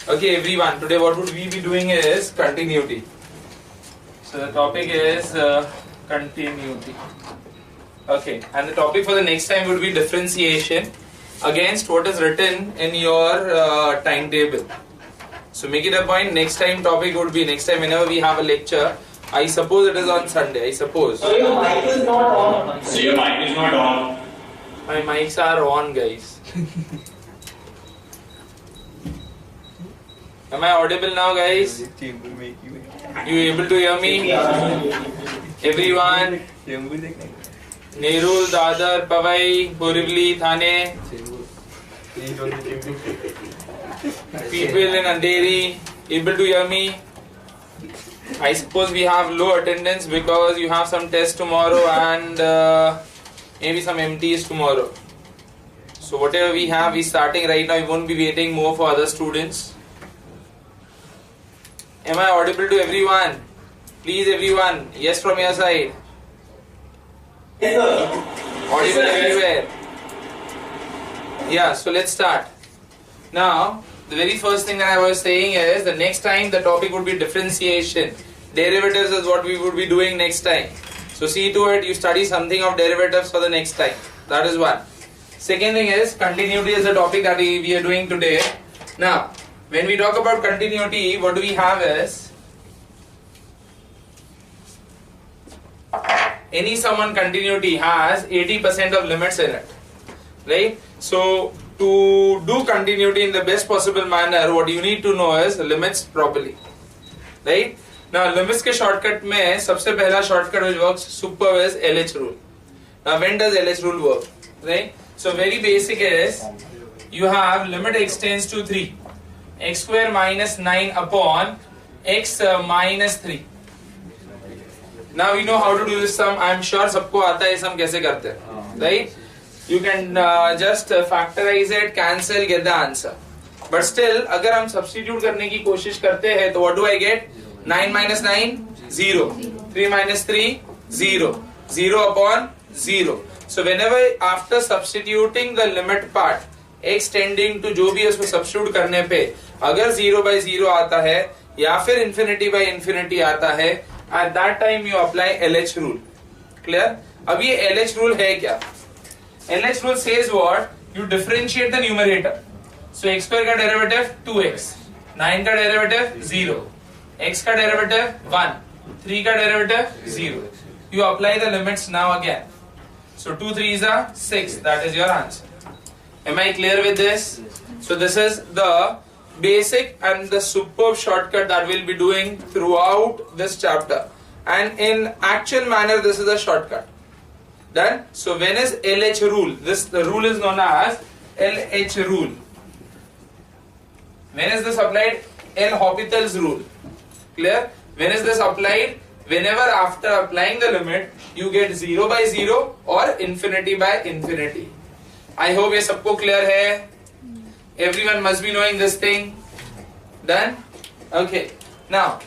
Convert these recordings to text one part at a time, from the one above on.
Okay, everyone. Today, what would we be doing is continuity. So the topic is continuity. Okay, and the topic for the next time would be differentiation against what is written in your timetable. So make it a point. Next time topic would be next time whenever we have a lecture. I suppose it is on Sunday. I suppose. So your mic is not on. So your mic is not on. My mics are on, guys. Am I audible now, guys? You able to hear me? Everyone? Nerul, Dadar, Pavai, Borivali, Thane. People in Andheri, able to hear me? I suppose we have low attendance because you have some tests tomorrow and maybe some MTs tomorrow. So whatever we have is starting right now. We won't be waiting more for other students. Am I audible to everyone? Please everyone, yes from your side. Yes, sir. Audible everywhere. Yeah, so let's start. Now, the very first thing that I was saying is the next time the topic would be differentiation. Derivatives is what we would be doing next time. So see to it, you study something of derivatives for the next time. That is one. Second thing is continuity is the topic that we are doing today. Now, when we talk about continuity, what do we have is any sum continuity has 80% of limits in it, right? So to do continuity in the best possible manner, what you need to know is limits properly, right? Now limits के shortcut में सबसे पहला shortcut which works super is LH rule. Now when does LH rule work, right? So very basic is you have limit x tends to 3. X square minus 9 upon x minus 3. Now we know how to do this sum. I am sure सबको आता है sum कैसे करते हैं, right? You can just factorize it, cancel, get the answer. But still, अगर हम substitute करने की कोशिश करते हैं, तो what do I get? 9 minus 9, 0. 3 minus 3, 0. 0 upon 0. So whenever after substituting the limit part, x tending to जो भी है उसको substitute करने पे अगर 0 by 0 आता है या फिर infinity by infinity आता है, at that time you apply LH rule. Clear? अब ये LH rule है क्या? LH rule says what? You differentiate the numerator. So x square का derivative 2x, 9 का derivative 0, x का derivative 1, 3 का derivative 0. You apply the limits now again. So 2 3s are 6. That is your answer. Am I clear with this? So this is the basic and the superb shortcut that we'll be doing throughout this chapter. And in actual manner, this is a shortcut. Done? So when is LH rule? The rule is known as LH rule. When is this applied? L'Hopital's rule. Clear? When is this applied? Whenever after applying the limit, you get 0 by 0 or infinity by infinity. I hope ये सबको clear है. Everyone must be knowing this thing. Done? Okay. Now,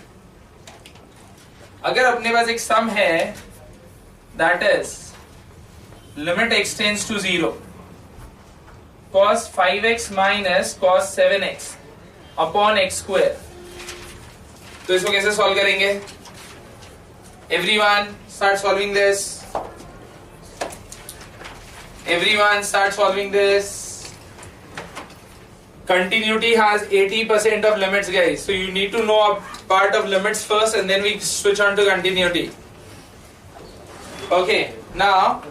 अगर अपने पास एक sum है, that is limit x tends to 0, cos 5x minus cos 7x upon x square. तो इसको कैसे solve करेंगे? Everyone start solving this. Everyone start solving this. Continuity has 80% of limits, guys. So you need to know a part of limits first and then we switch on to continuity. Okay, now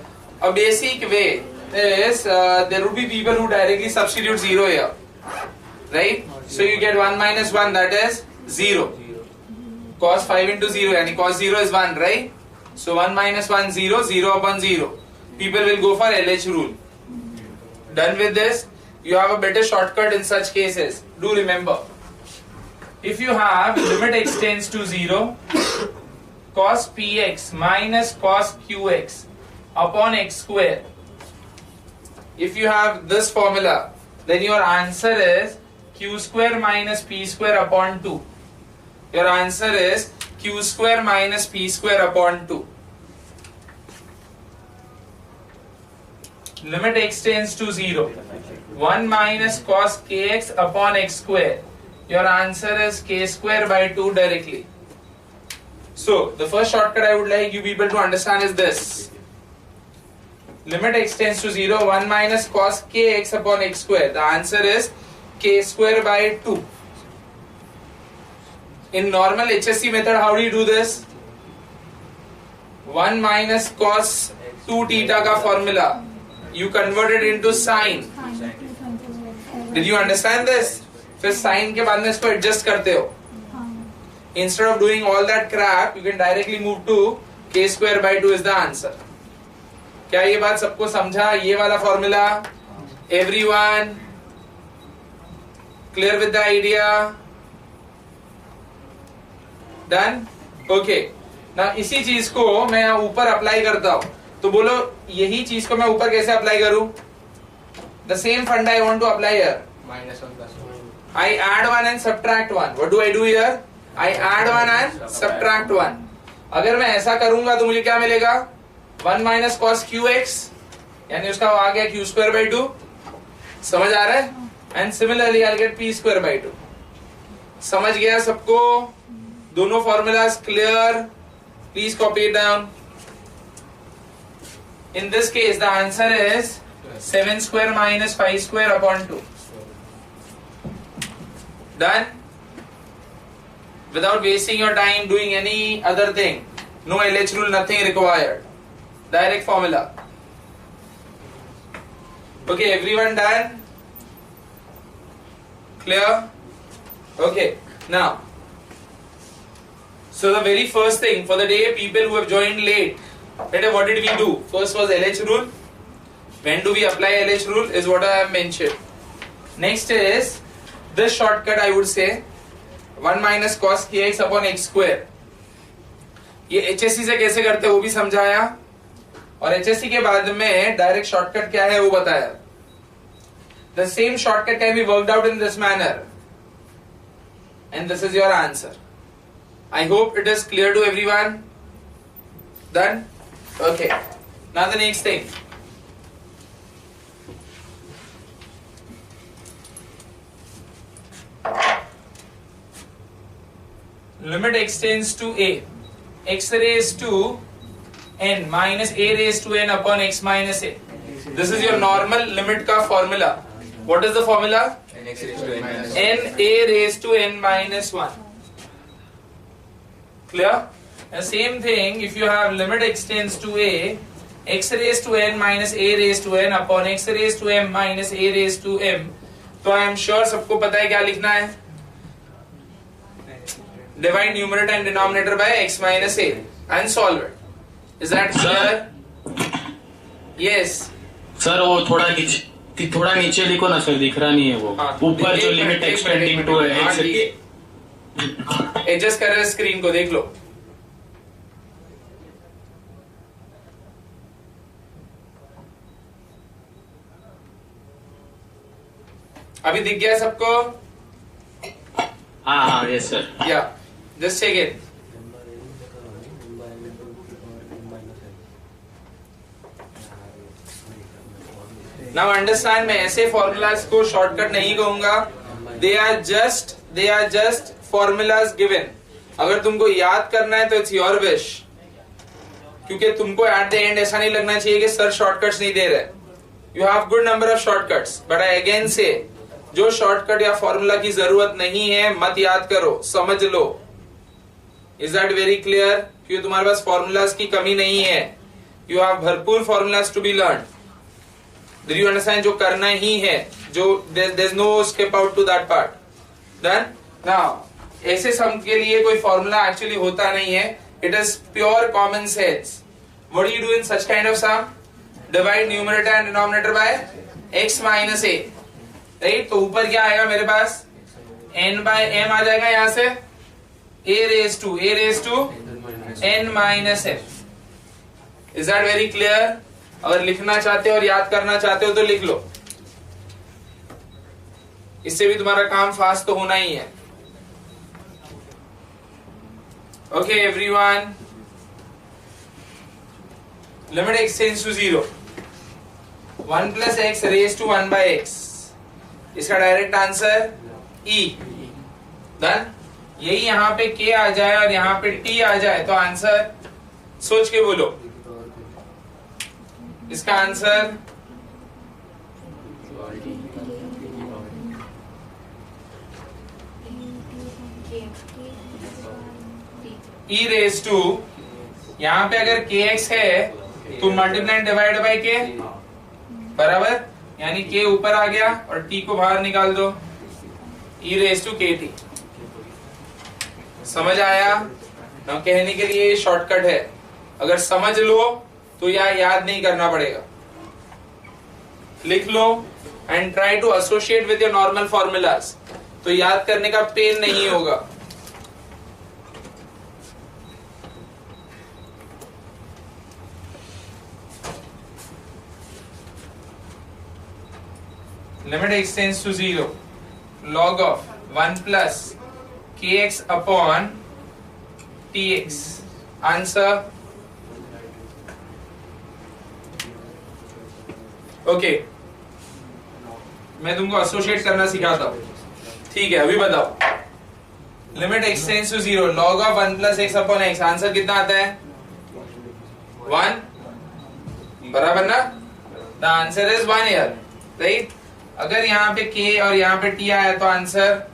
a basic way is there would be people who directly substitute 0 here, right? So you get 1 minus 1, that is 0. Cos 5 into 0 and cos 0 is 1, right? So 1 minus 1, 0, 0 upon 0. People will go for LH rule. Done with this? You have a better shortcut in such cases. Do remember, if you have limit x tends to 0, cos px minus cos qx upon x square. If you have this formula, then your answer is q square minus p square upon 2. Your answer is q square minus p square upon 2. limit x tends to 0, 1 minus cos kx upon x square your answer is k square by 2 directly. So the first shortcut I would like you people to understand is this. Limit x tends to 0, 1 minus cos kx upon x square. The answer is k square by 2. In normal HSC method, how do you do this? 1 minus cos 2 theta का formula. You convert it into sine. Did you understand this? फिर sin के बाद में इसको adjust करते हो. Instead of doing all that crap, you can directly move to k square by 2 is the answer. क्या ये बात सबको समझा? ये वाला formula? Everyone clear with the idea? Done? Okay. Now इसी चीज को मैं यहाँ ऊपर अप्लाई करता हूँ. तो बोलो यही चीज को मैं ऊपर कैसे अप्लाई करूं? The same funda I want to apply here. -1 + 1. I add 1 and subtract 1. What do I do here? I add 1 and subtract 1. अगर मैं ऐसा करूंगा तो मुझे क्या मिलेगा? 1 minus cos qx, यानी उसका आ गया q square by 2. समझ आ रहा है? And similarly I'll get p square by 2. समझ गया सबको? दोनों formulas clear? Please copy it down. In this case, the answer is 7 square minus 5 square upon 2. Done? Without wasting your time doing any other thing. No LH rule, nothing required. Direct formula. Okay, everyone done? Clear? Okay, now. So the very first thing, for the day people who have joined late, what did we do? First was LH rule. When do we apply LH rule is what I have mentioned. Next is this shortcut I would say 1 minus cos kx upon x square. ये HSC से कैसे करते वो भी समझाया और HSC के बाद में डायरेक्ट शॉर्टकट क्या है वो बताया. The same shortcut can be worked out in this manner and this is your answer. I hope it is clear to everyone. Done? Okay. Now the next thing. Limit x tends to a. X raised to n minus a raised to n upon x minus a. This is your normal limit ka formula. What is the formula? Nx raised to n minus N a raised to n minus 1. Clear? The same thing if you have limit x tends to a, x raised to n minus a raised to n upon x raised to m minus a raised to m. तो I am sure सबको पता है क्या लिखना है? Divide numerator and denominator by x minus a and solve it. Is that clear? Yes. Sir वो थोड़ा नीचे लिखो ना सर, दिख रहा नहीं है वो. ऊपर जो limit extending to X. Adjust कर रहे स्क्रीन को देख लो. अभी दिख गया सबको? हाँ yes sir. Yeah just check it. Now understand, मैं ऐसे फॉर्मूलाज को शॉर्टकट नहीं कहूंगा. They are just formulas given. अगर तुमको याद करना है तो इट्स योर विश, क्योंकि तुमको एट द एंड ऐसा नहीं लगना चाहिए कि सर शॉर्टकट्स नहीं दे रहे. You have good number of shortcuts, but I again से जो शॉर्टकट या फॉर्मूला की जरूरत नहीं है मत याद करो, समझ लो. Is that very clear? क्योंकि तुम्हारे पास फॉर्मूलाज की कमी नहीं है. यू हैव भरपूर formulas to be learn. Did you understand? जो करना ही है, जो there is no skip out to that part. Done? Now ऐसे सम के लिए कोई फॉर्मूला एक्चुअली होता नहीं है. It is pure common sense. What do you do in such kind of sum? Divide numerator and denominator by x minus a. Right? तो ऊपर क्या आएगा मेरे पास? n बाय m आ जाएगा यहां से. a raise to n minus f. Is that very clear? अगर लिखना चाहते हो और याद करना चाहते हो तो लिख लो. इससे भी तुम्हारा काम फास्ट तो होना ही है. Okay everyone, limit x tends to 0. 1 plus x raise to 1 by x. इसका डायरेक्ट आंसर e. डन। यही यहाँ पे k आ जाए और यहाँ पे t आ जाए तो आंसर सोच के बोलो। इसका आंसर e रेज टू, यहाँ पे अगर kx है तो मल्टीप्लाई डिवाइड बाय k बराबर, यानी k ऊपर आ गया और t को बाहर निकाल दो, e रेज टू kt। समझ आया ना? कहने के लिए शॉर्टकट है, अगर समझ लो तो याद नहीं करना पड़ेगा, लिख लो and try to associate with your normal formulas, तो याद करने का पेन नहीं होगा। Limit x tends to 0, log of 1 plus kx upon tx, answer okay. मैं तुमको एसोसिएट करना सिखाता हूं, ठीक है? अभी बताओ। Limit x tends to 0, log of 1 plus x upon x, answer कितना आता है? 1, बराबर ना? The answer is 1 here, right? अगर यहाँ पे k और यहाँ पे t आया तो आंसर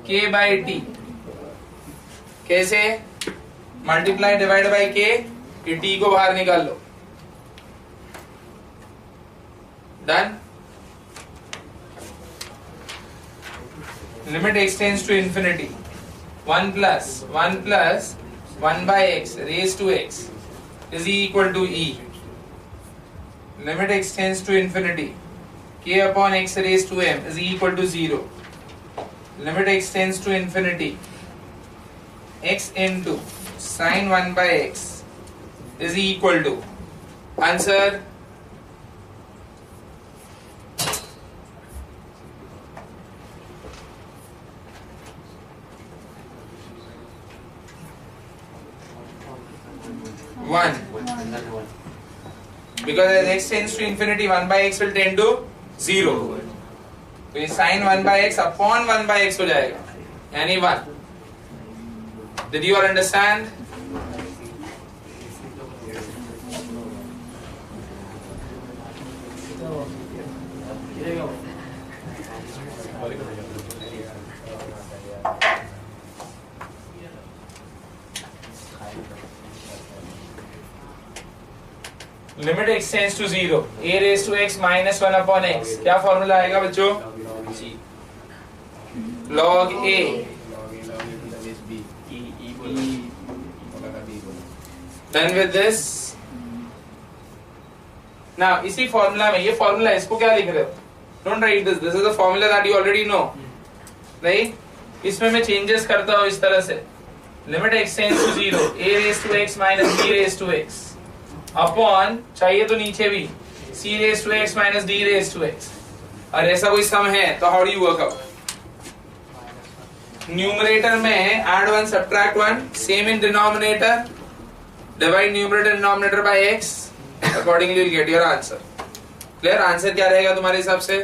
k by t। कैसे? मल्टीप्लाई डिवाइड बाय k, ये t को बाहर निकाल लो, done. Limit x tends to infinity, 1 plus 1 by x raised to x is equal to e. Limit x tends to infinity, k upon x raised to m is equal to 0. Limit x tends to infinity, x into sin 1 by x is equal to, answer one, because as x tends to infinity 1 by x will tend to 0, तो ये sin 1 by x upon 1 by x हो जाएगा, यानी 1। Did you all understand? Limit x tends to 0, a raise to x minus 1 upon x, क्या formula आएगा बच्चों? log a done with this. Now इसी formula में, ये फॉर्मूला, इसको क्या लिख रहे हो? Don't write this, this is the formula that you already know, right? इसमें मैं चेंजेस करता हूं इस तरह से, limit x tends to 0, a raise to x minus b raise to x upon, चाहिए तो नीचे भी, c raise to x minus d raise to x। और ऐसा कोई सम है तो how do you work out? Numerator में add 1 subtract 1, same in denominator, divide numerator denominator by x, accordingly you get your answer. Clear? Answer क्या रहेगा तुम्हारे हिसाब से?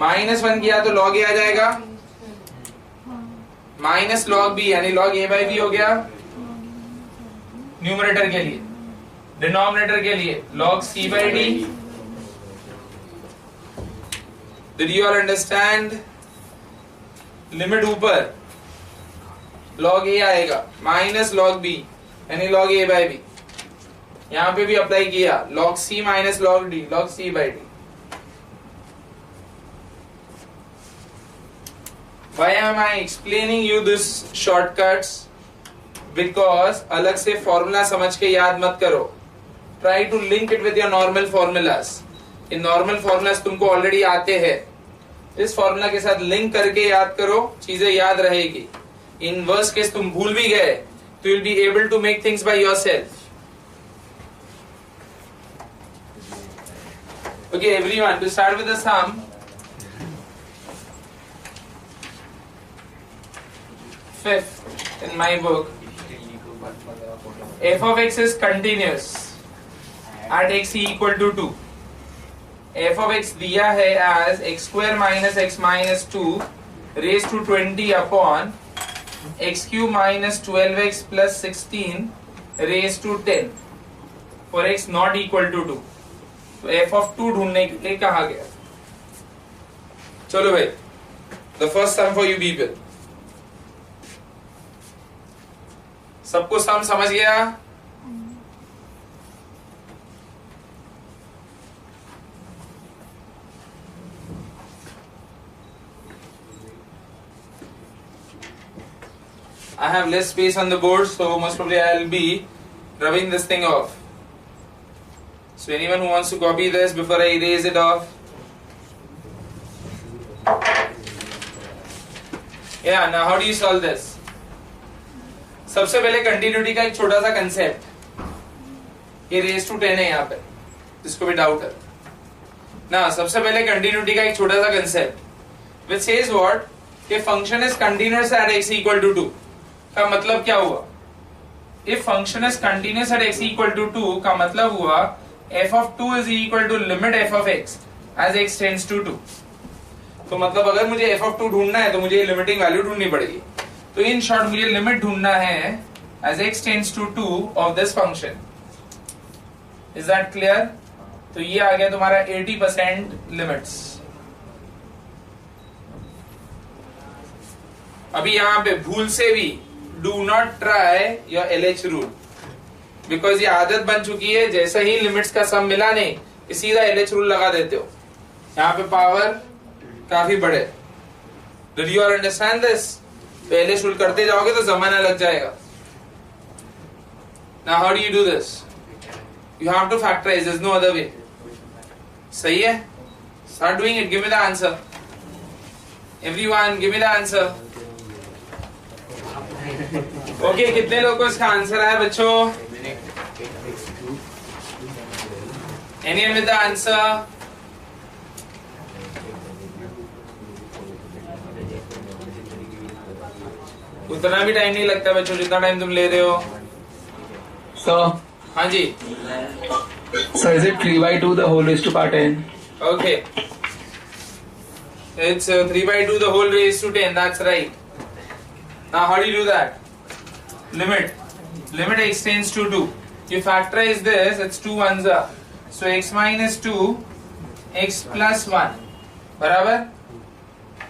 -1 किया तो log a आ जाएगा, माइनस log b यानी log a by b हो गया न्यूमरेटर के लिए, डिनोमिनेटर के लिए log c by d। Did you all understand? Limit ऊपर log a आएगा माइनस log b यानी log a by b, यहां पे भी अप्लाई किया log c minus log d, log c by d। Why am I explaining you this shortcuts? Because अलग से formula समझ के याद मत करो, try to link it with your normal formulas। In normal formulas तुमको ऑलरेडी आते हैं, इस फॉर्मूला के साथ लिंक करके याद करो, चीजें याद रहेगी। इन वर्स्ट केस तुम भूल भी गए तो you'll be able to make things by yourself। Okay everyone, to start with the sum, fifth in my book, f of x is continuous at x equal to 2. f of x दिया है as x square minus x minus 2 raised to 20 upon x cube minus 12x plus 16 raised to 10 for x not equal to 2. तो f of 2 ढूंढने के लिए कहा गया. चलो भाई, the first sum for you people. सबको सम समझ गया? I have less space on the board, so most probably I'll be rubbing this thing off. So anyone who wants to copy this before I erase it off? Yeah, now how do you solve this? सबसे पहले continuity का एक छोटा सा concept, ये raise to 10 है यहाँ पे, जिसको भी डाउट है ना. सबसे पहले कंटिन्यूटी का एक छोटा सा कंसेप्ट which says what, कि function is continuous at x equal to 2. का मतलब क्या हुआ? If function is continuous at x equal to 2 का मतलब हुआ f of 2 is equal to limit f of x as x tends to 2. तो मतलब अगर मुझे f of 2 ढूंढना है तो मुझे लिमिटिंग वैल्यू ढूंढनी पड़ेगी. तो इन शॉर्ट मुझे लिमिट ढूंढना है as x tends to 2 of this function. Is that clear? तो ये आ गया तुम्हारा 80% लिमिट्स. अभी यहाँ पे भूल से भी do not try your LH rule, because ये आदत बन चुकी है, जैसे ही लिमिट्स का सम मिला नहीं कि सीधा LH रूल लगा देते हो. यहाँ पे पावर काफी बड़े. Did you all understand this? तो LH रूल करते जाओगे तो जमाना लग जाएगा. Now how do you do this? You have to factorize. There's no other way. सही है? Start doing it. Give me the answer. Everyone, give me the answer. Okay, कितने लोगों को इसका आंसर है बच्चों? Anyone with the answer? उतना भी टाइम नहीं लगता बच्चों जितना टाइम तुम ले रहे हो. So, हाँ जी. so is it 3 by 2 the whole raised to power 10? Okay. It's 3 by 2 the whole raised to 10. That's right. Now how do you do that? Limit x tends to 2. You factorize this. It's 2 ones are. So x minus 2, x plus 1. बराबर?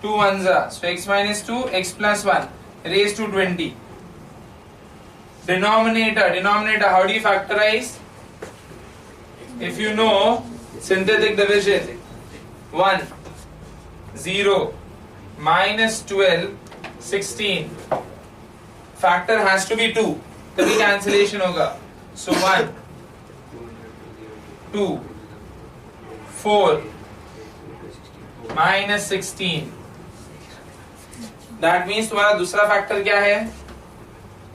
2 ones are. So x minus 2, x plus 1 raised to 20. Denominator. How do you factorize? If you know synthetic division, 1, 0, minus 12, 16. Factor has to be 2. तभी cancellation होगा. So 1, 2, 4, minus 16. That means तुम्हारा दूसरा factor क्या है?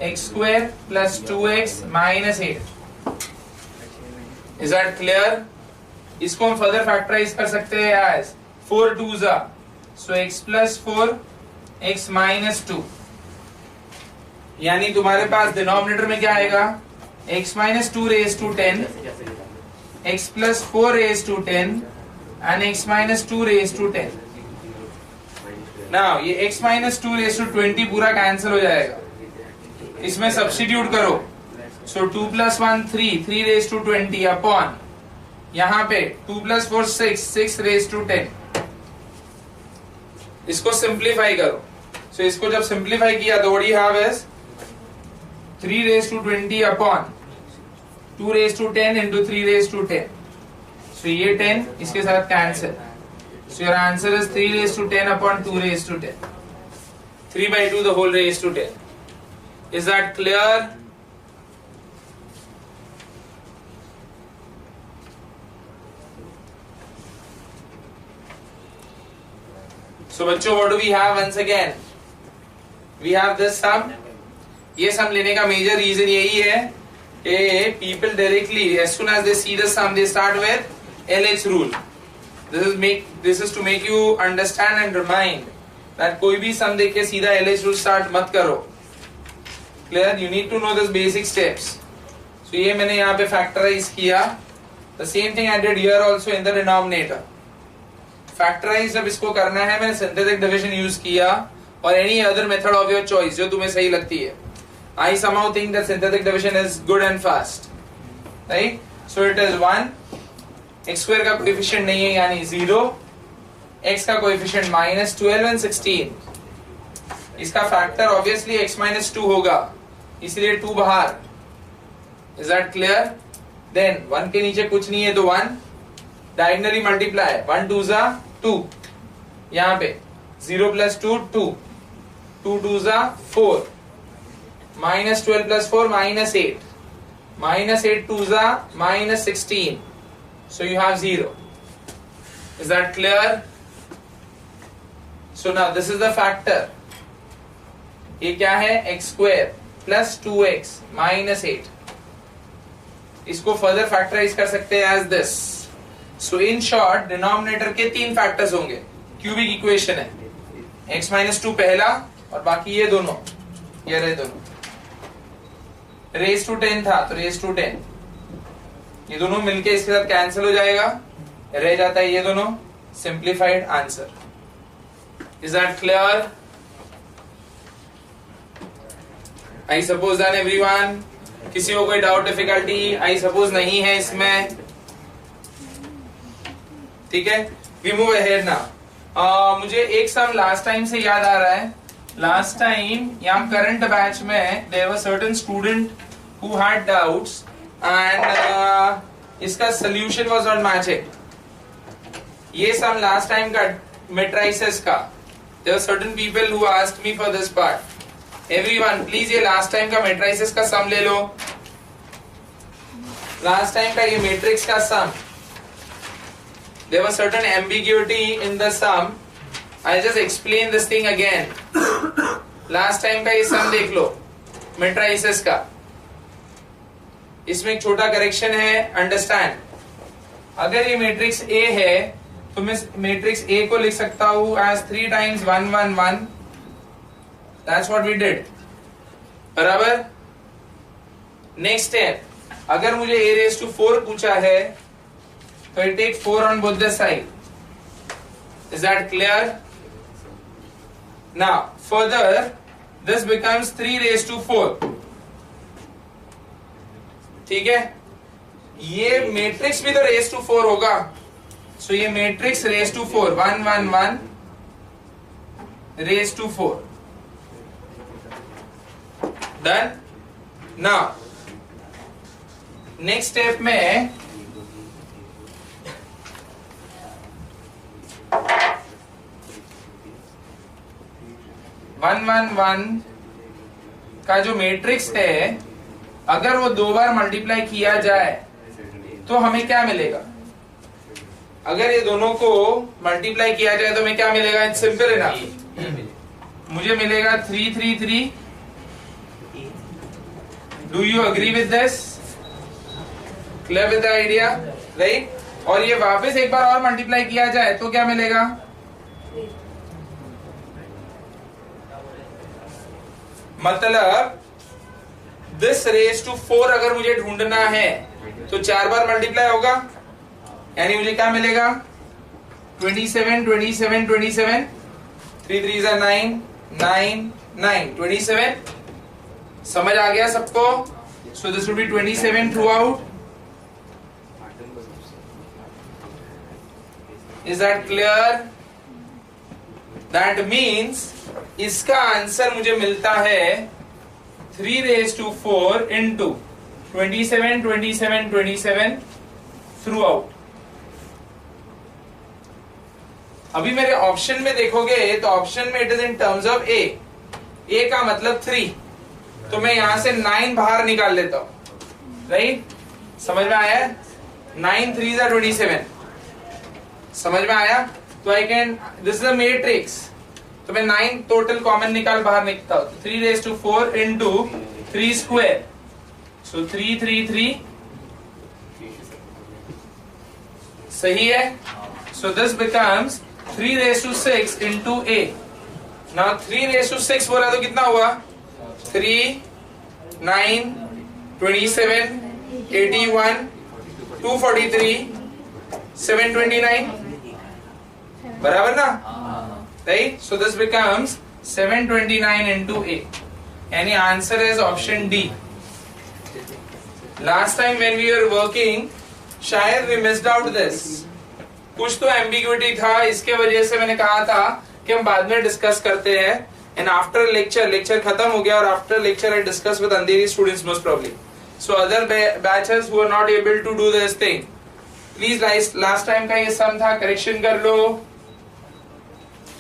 x square plus 2x minus 8. Is that clear? इसको हम further factorize कर सकते हैं as 4 2s are. So x plus 4, x minus 2. यानी तुम्हारे पास डिनोमिनेटर में क्या आएगा? x minus 2 raised to 10, x plus 4 raised to 10 and x minus 2 raised to 10. Now ये x minus 2 raised to 20 पूरा कैंसिल हो जाएगा. इसमें सब्स्टिट्यूट करो. So 2 plus 1 3 raised to 20 upon यहाँ पे 2 plus 4 6 raised to 10. इसको सिंप्लीफाई करो. So इसको जब सिंप्लीफाई किया तो what you have is 3 raised to 20 upon 2 raised to 10 into 3 raised to 10. So ये 10 इसके साथ cancel. So your answer is 3 raised to 10 upon 2 raised to 10. 3 by 2 the whole raised to 10. Is that clear? So बच्चों, what do we have once again? We have this sum. ये sum लेने का major reason यही है कि people directly as soon as they see the sum they start with LH rule. This is to make you understand and remind that कोई भी sum देख के सीधा LH rule start मत करो. Clear? You need to know this basic steps. So ये मैंने यहाँ पे factorize किया. The same thing I did here also in the denominator. Factorize जब इसको करना है, मैंने synthetic division use किया और any other method of your choice जो तुम्हें सही लगती है. I somehow think that synthetic division is good and fast, right? So it is 1. X square का coefficient नहीं है यानी 0. X का coefficient -12 and 16. इसका factor obviously x minus 2 होगा, इसलिए 2 बाहर. Is that clear? Then 1 के नीचे कुछ नहीं है तो 1. Diagonally multiply. 1 2s are 2. यहाँ पे 0 plus 2 2. 2 2s are 4. Minus 12 plus 4 minus 8. Minus 8 2s are minus 16. So you have 0. Is that clear? So now this is the factor. ये क्या है? x square plus 2x minus 8. इसको further factorize कर सकते हैं as this. So in short, denominator के 3 factors होंगे. Cubic equation है. x minus 2 पहला और बाकी ये दोनों. ये रहे दोनों. Raise to 10 था तो raise to 10. ये दोनों मिलके इसके साथ कैंसिल हो जाएगा. रह जाता है ये दोनों. Simplified answer. Is that clear? I suppose that everyone. किसी को कोई डाउट डिफिकल्टी? I suppose नहीं है इसमें. ठीक है, we move ahead now. मुझे एक सम लास्ट टाइम से याद आ रहा है. लास्ट टाइम यहाँ करंट बैच में there were certain student who had doubts and इसका solution was not matching. ये सम लास्ट टाइम का मेट्राइसिस का. There were certain people who asked me for this part. Everyone, please ये last time का matrices का सम ले लो. Last time का ये मैट्रिक्स का सम. There was certain ambiguity in the sum. I'll just explain this thing again. Last time का ये sum देख लो, matrices का. इसमें एक छोटा correction है, understand. अगर ये matrix A है, तो मैं matrix A को लिख सकता हूँ as 3 times 1 1 1. That's what we did. बराबर? Next step. अगर मुझे A raised to 4 पूछा है, so I take 4 on both the side. Is that clear? Now, further, this becomes 3 raised to 4. ठीक है? ये matrix भी तो raised to 4 होगा. So ये matrix raised to 4. 1 1 1 raised to 4. Done? Now, next step में 1 1 1 का जो मैट्रिक्स है, अगर वो 2 बार मल्टीप्लाई किया जाए तो हमें क्या मिलेगा? अगर ये दोनों को मल्टीप्लाई किया जाए तो हमें क्या मिलेगा? It's simple enough. मुझे मिलेगा 3 3 3. Do you agree with this? Clear with the idea, right? और ये वापस एक बार और मल्टीप्लाई किया जाए तो क्या मिलेगा? मतलब दिस रेज टू 4 अगर मुझे ढूंढना है तो 4 बार मल्टीप्लाई होगा, यानी मुझे क्या मिलेगा? 27 27 27. 3 3s are 9 9 9 27. समझ आ गया सबको? So this will be 27 through out. Is that clear? That means इसका आंसर मुझे मिलता है 3 raised to 4 into 27 27 27 throughout. अभी मेरे ऑप्शन में देखोगे तो ऑप्शन में it is in terms of A. A का मतलब 3, तो मैं यहां से 9 बाहर निकाल लेता हूं, राइट? समझ में आया? 9 3s are 27. समझ में आया? तो I can, this is a matrix, तो मैं 9 टोटल कॉमन निकाल बाहर निकलता हूं. 3 raised to 4 into 3 square. So 3 3 3. सही है? So this becomes 3 raised to 6 into a. Now 3 raised to 6 बोला तो कितना हुआ? 3 9 27 81 243, 729. बराबर ना? Right? So this becomes 729 into A. And the answer is option D. Last time when we were working, शायद we missed out this. कुछ तो ambiguity था, इसके वजह से मैंने कहा था कि हम बाद में डिस्कस करते हैं. And after lecture खत्म हो गया और after lecture I discuss with Andheri students most probably. So other batches who are not able to do this thing, please last time का ये sum था, correction कर लो.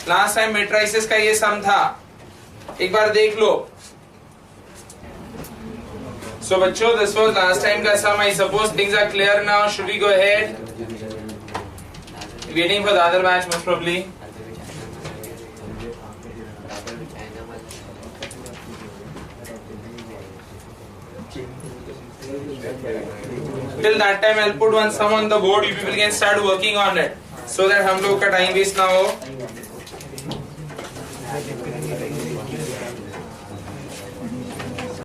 Last time matrices का ये sum था, एक बार देख लो. So बच्चों, this was last time का sum. I suppose things are clear now. Should we go ahead? Waiting for the other batch most probably. Till that time I'll put one sum on the board. You people can start working on it so that हम लोग का time waste ना हो.